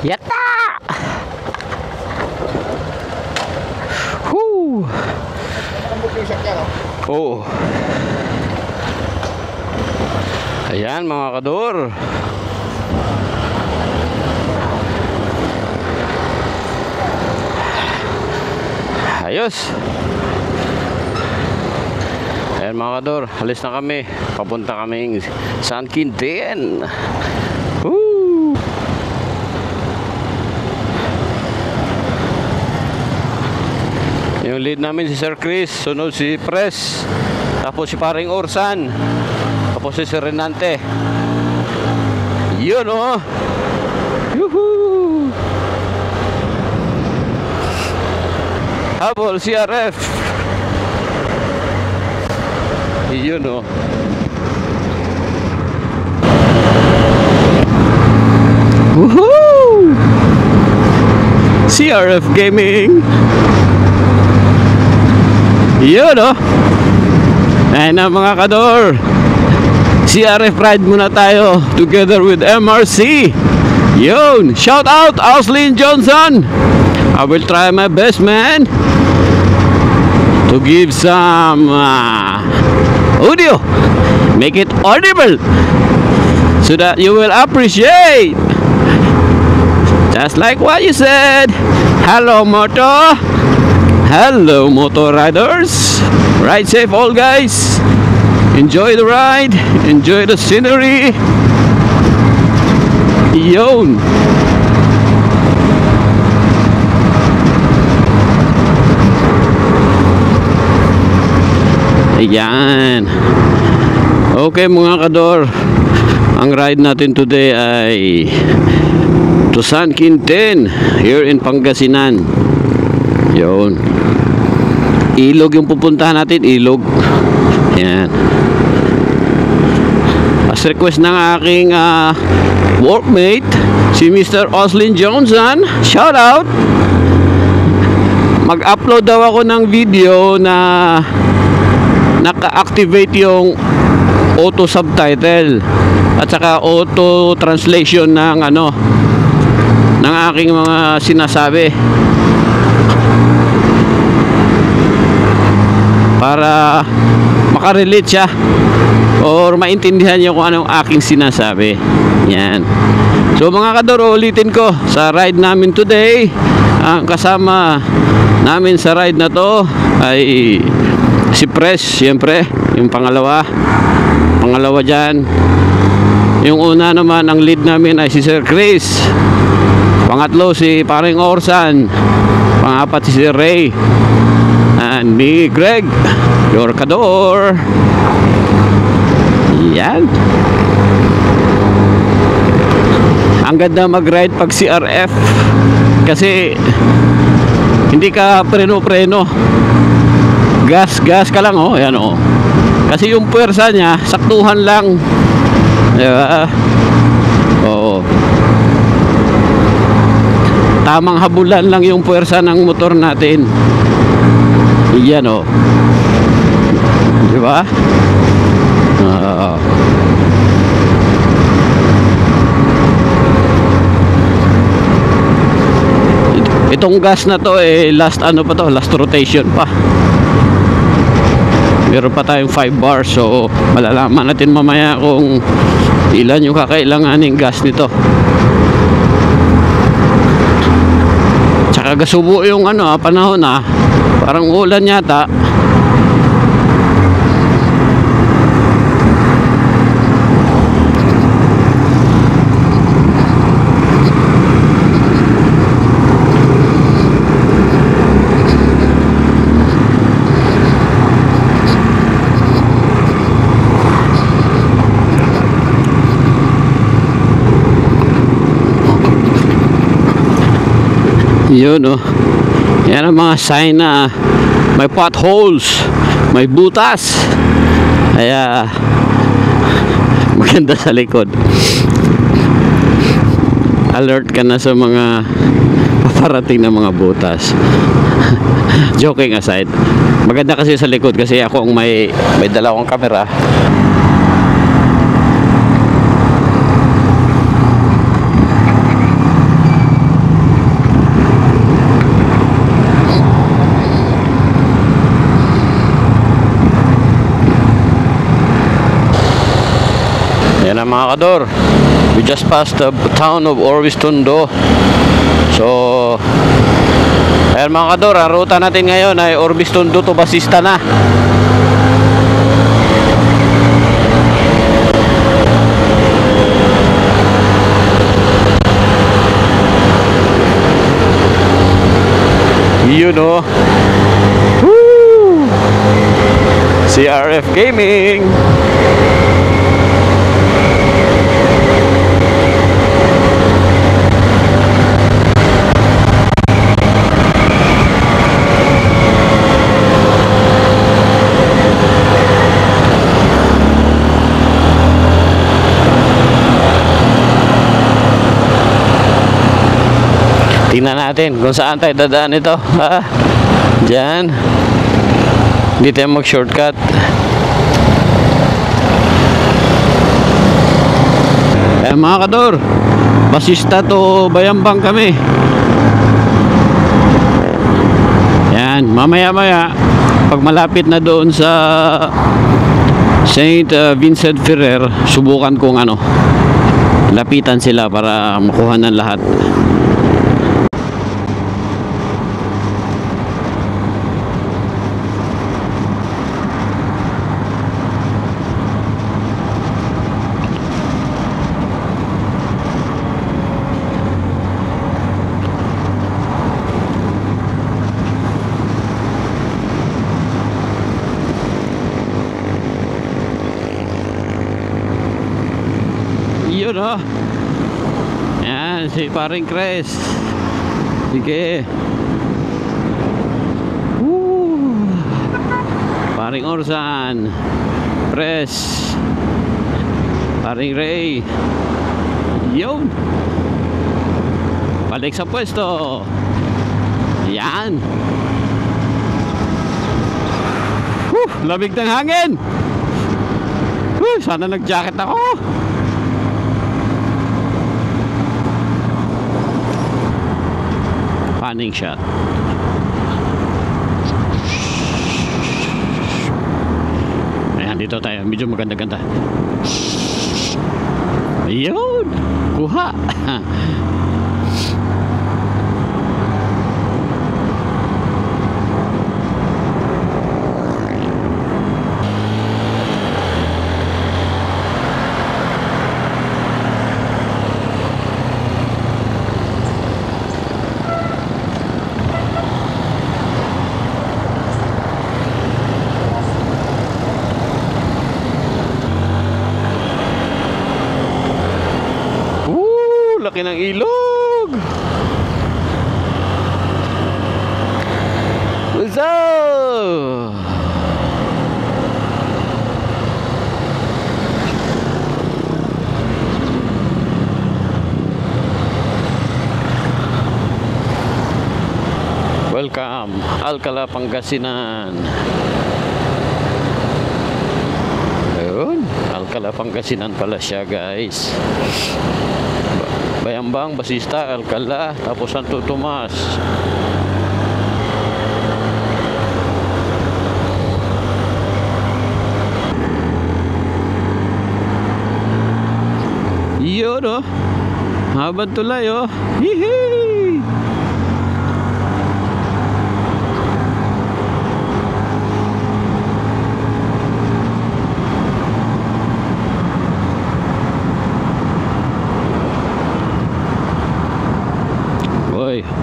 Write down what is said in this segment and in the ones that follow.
Yata! Whoo! Oo. Ayan mga kador. Ayos. Ayan mga kador, halis na kami. Papunta kaming San Quintin. Woo! Yung lead namin si Sir Chris, sunod si Pres, tapos si Paring Orsan, tapos si Sir Renante. Yun oh. Yuhuu. Habol CRF. Yun oh. Woohoo! CRF Gaming. Yun oh. Ayun na mga kador, CRF ride muna tayo together with MRC. Yun, shout out Auslin Johnson. I will try my best, man, to give some audio, make it audible, so that you will appreciate, just like what you said. Hello Moto. Hello motor riders, ride safe all guys, enjoy the ride, enjoy the scenery. Yun. Ayan. Okay mga kador, ang ride natin today ay to San Quintin here in Pangasinan. Yun, ilog yung pupuntahan natin, ilog. Yan, as request ng aking workmate si Mr. Auslin Johnson, shout out. Mag-upload daw ako ng video na naka-activate yung auto subtitle at saka auto translation ng ng aking mga sinasabi, para makarelate siya or maintindihan niyo kung anong aking sinasabi. Yan. So mga kador, ulitin ko, sa ride namin today, ang kasama namin sa ride na to ay si Pres, siyempre, yung pangalawa dyan. Yung una naman, ang lead namin ay si Sir Chris. Pangatlo si Paring Orsan. Pangapat si Sir Ray. And me, Greg, your kador. Yan. Ang ganda mag-ride pag CRF kasi hindi ka preno-preno, gas ka lang oh. Ayan oh. Kasi yung puwersa niya saktuhan lang, diba? Oo, tamang habulan lang yung puwersa ng motor natin. Yan oh, diba? Itong gas na to last last rotation pa. Meron pa tayong 5 bars, so malalaman natin mamaya kung ilan yung kakailanganing gas nito. Tsaka gasubo yung panahon parang ulan yata. Yun oh. Yan ang mga sign na may potholes, may butas. Kaya maganda sa likod. Alert ka na sa mga paparating na mga butas. Joking aside, maganda kasi sa likod kasi ako ang may dala akong camera. mga kador, we just passed the town of Orvis-Tondo. So ayan mga kador, ang ruta natin ngayon ay Orvis-Tondo to Basista na. You know, woo! CRF Gaming. Tingnan natin kung saan tayo dadaan ito. Diyan. Hindi tayo mag-shortcut. Mga kador, Basista to Bayambang kami. Yan, mamaya-maya pag malapit na doon sa Saint Vincent Ferrer, subukan kong lapitan sila para makuha ng lahat. Yun yan si paring Chris. Sige. Paring Orsan, Press, paring Ray. Yun, balik sa pwesto. Yan. Lamig ng hangin. Sana nag-jacket ako. Panning shot. Ayan, dito tayo. Medyo maganda-ganda. Ayun. Kuha. Laki ng ilog. What's up? Welcome, Alcala, Pangasinan. Ayun, Alcala, Pangasinan pala siya, guys. Bayambang, Basista, Alcala, tapos Santo Tomas. Yun habang tulay hihi.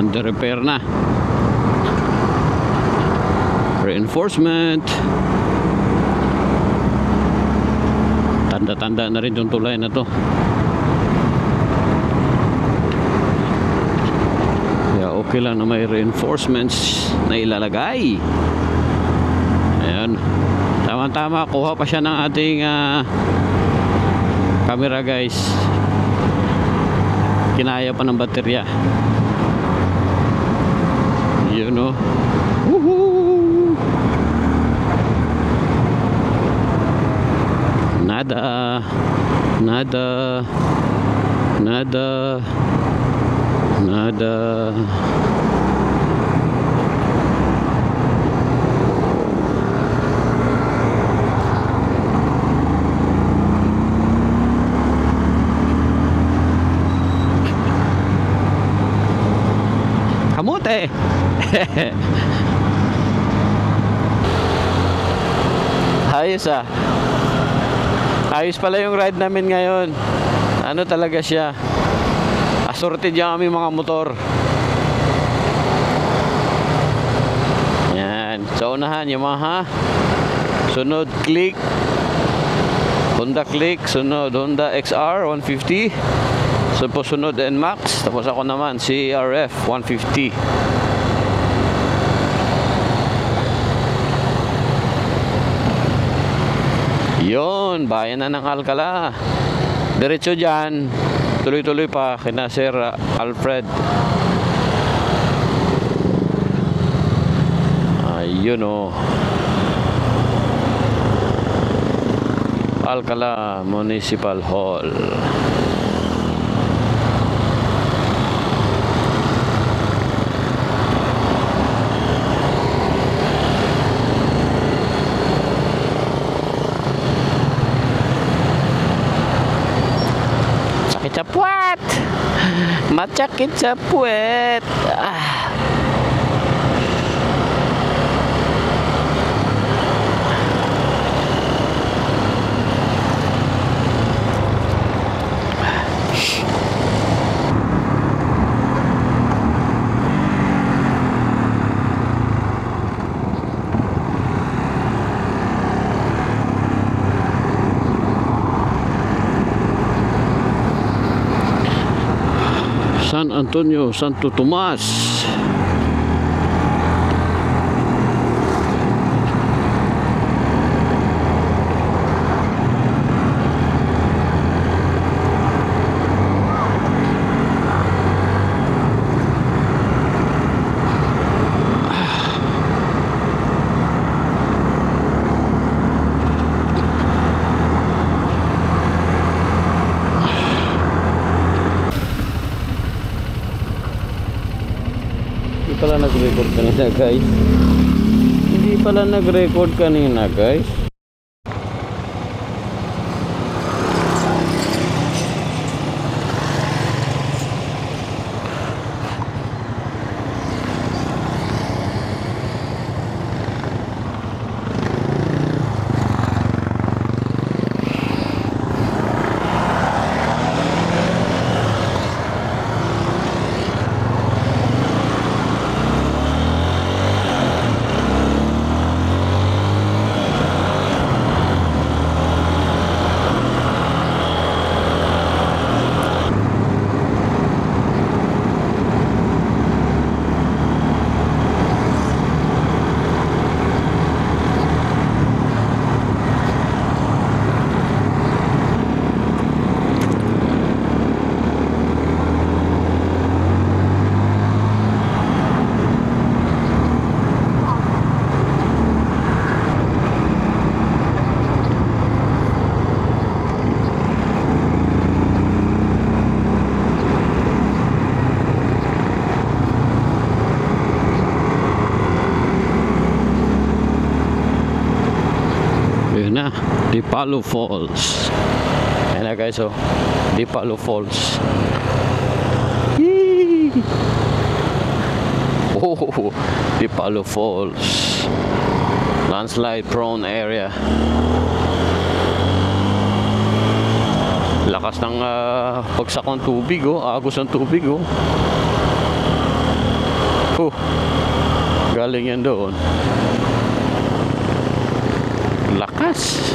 Under repair na. Reinforcement. Tanda-tanda na rin yung tulay na to. Kaya okay lang na may reinforcements na ilalagay. Ayan. Tama-tama, kuha pa siya ng ating camera, guys. Kinaya pa ng baterya. You know. Woohoo! Nada. Nada. Nada. Nada. ate. Ayos ah. Ayos pala yung ride namin ngayon. Ano talaga siya? Assorted yung aming mga motor. Yan. Sa unahan, Yamaha. Sunod, Click. Honda Click. Sunod, Honda XR 150. Tapos sunod, NMAX. Tapos ako naman, CRF 150. Yon, bayan na ng Alcala. Diretso dyan, tuloy-tuloy pa kina Sir Alfred. Ayun o. Alcala Municipal Hall. Sakit sa puwet. Matsakit sa puwet. San Antonio, Santo Tomas. Pala nag-record kanina guys. Hindi pala nag-record kanina guys. Dipalo Falls. Ayan na guys, oh. Dipalo Falls. Yee! Oh, Dipalo Falls. Landslide prone area. Lakas ng pagsak ng tubig, oh. Agos ng tubig, oh. Galing yan doon. Lakas.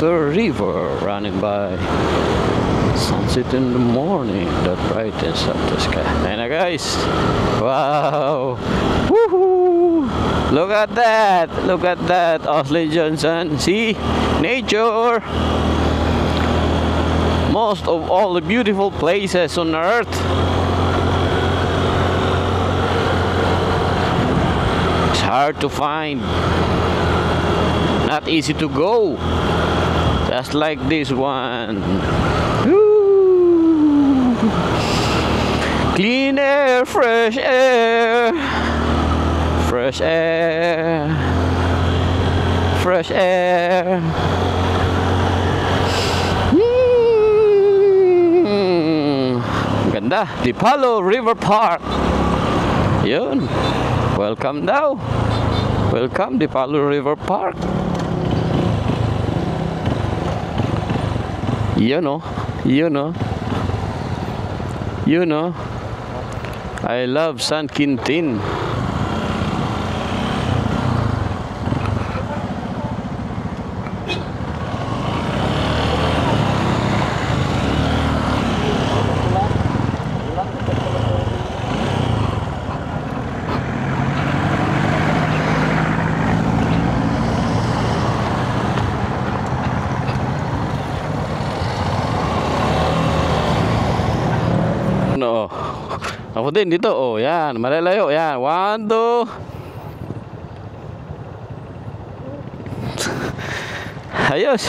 The river running by, sunset in the morning that brightens up the sky. Ayan na guys. Wow. Woohoo. Look at that. Look at that. Ausley Johnson. See? Nature. Most of all the beautiful places on earth. It's hard to find. Not easy to go. Just like this one. Woo! Clean air, fresh air. Fresh air. Fresh air. Ganda. Dipalo River Park. Yun. Welcome daw. Welcome Dipalo River Park. Yun o. Yun o. Yun o. I love San Quintin. No. Ako din dito. Oh, yan. Malalayo. Yan. 1, 2. Ayos.